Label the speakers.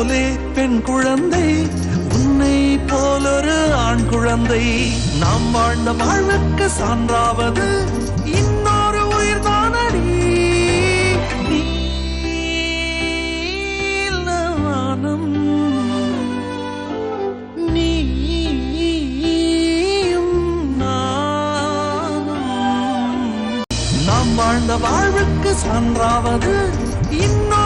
Speaker 1: போலே பெண் குழந்தை, உன்னை போலொரு ஆண் குழந்தை. நாம் வாழ்ந்த வாழ்வுக்கு சான்றாவது இன்னொரு உயிர்தானடி. நீலவானம் நீயும் நானும். நாம் வாழ்ந்த வாழ்வுக்கு சான்றாவது இன்னொரு